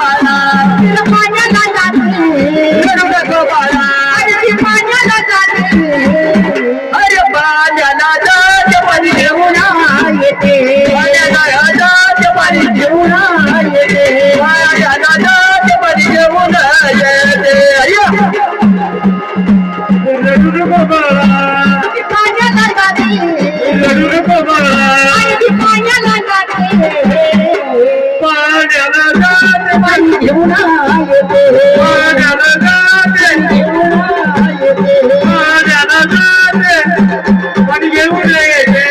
गोपाळा तिला पाण्याला जाते गरुड गोपाळा अरे ती पाण्याला जाते अरे पाण्याला जात पाणी घेऊन येते पाण्याला जात पाणी घेऊन येते पाण्याला जात पाणी घेऊन येते गरुड गोपाळा ती पाण्याला जाते गरुड गोपाळा अरे ती पाण्याला जाते पाण्याला जात पाणी घेऊन येते पाण्याला जात घेऊन येते पाण्याला जात पाणी घेऊन येते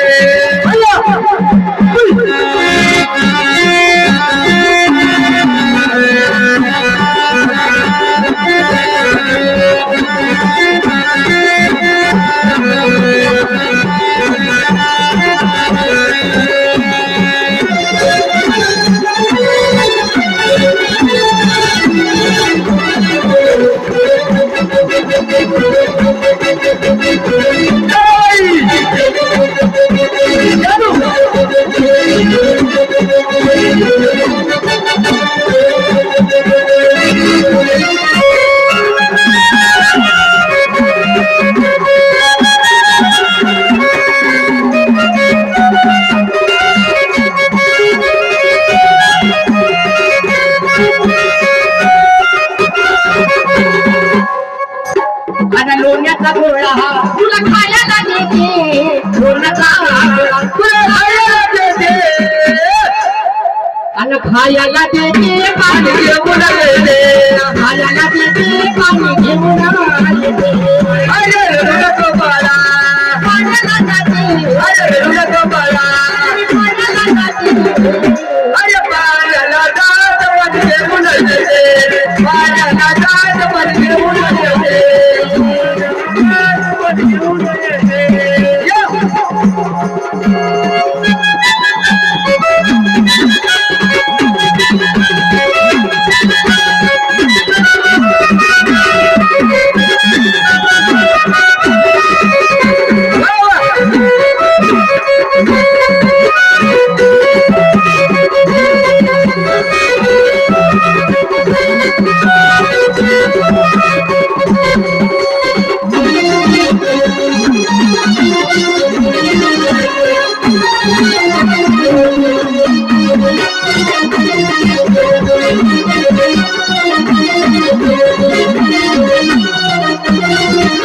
आणि लोण्याचा गोळा तुला खायला देते लोण्याचा गोळा तुला खायला देते आणि खायला देते पाणी घेऊन येते खायला देते पाणी घेऊन येते अरे गरुड गोपाळा पाण्याला जाते अरे गरुड गोपाळा पाण्याला जाते अरे पाण्याला जात पाणी घेऊन येते पाण्याला जात पाणी घेऊन येते पाणी घेऊन येते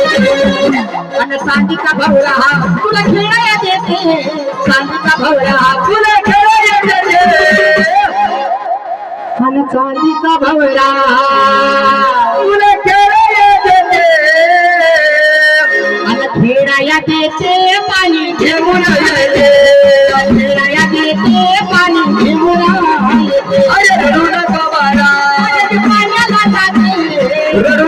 आणि चांदीचा भवरा तुला खेळायला देते चांदीचा भवरा तुला खेळायला देते आणि चांदीचा भवरा तुला खेळायला देते आणि खेळायला देते पाणी घेऊन येते खेळायला देते पाणी घेऊन येते अरे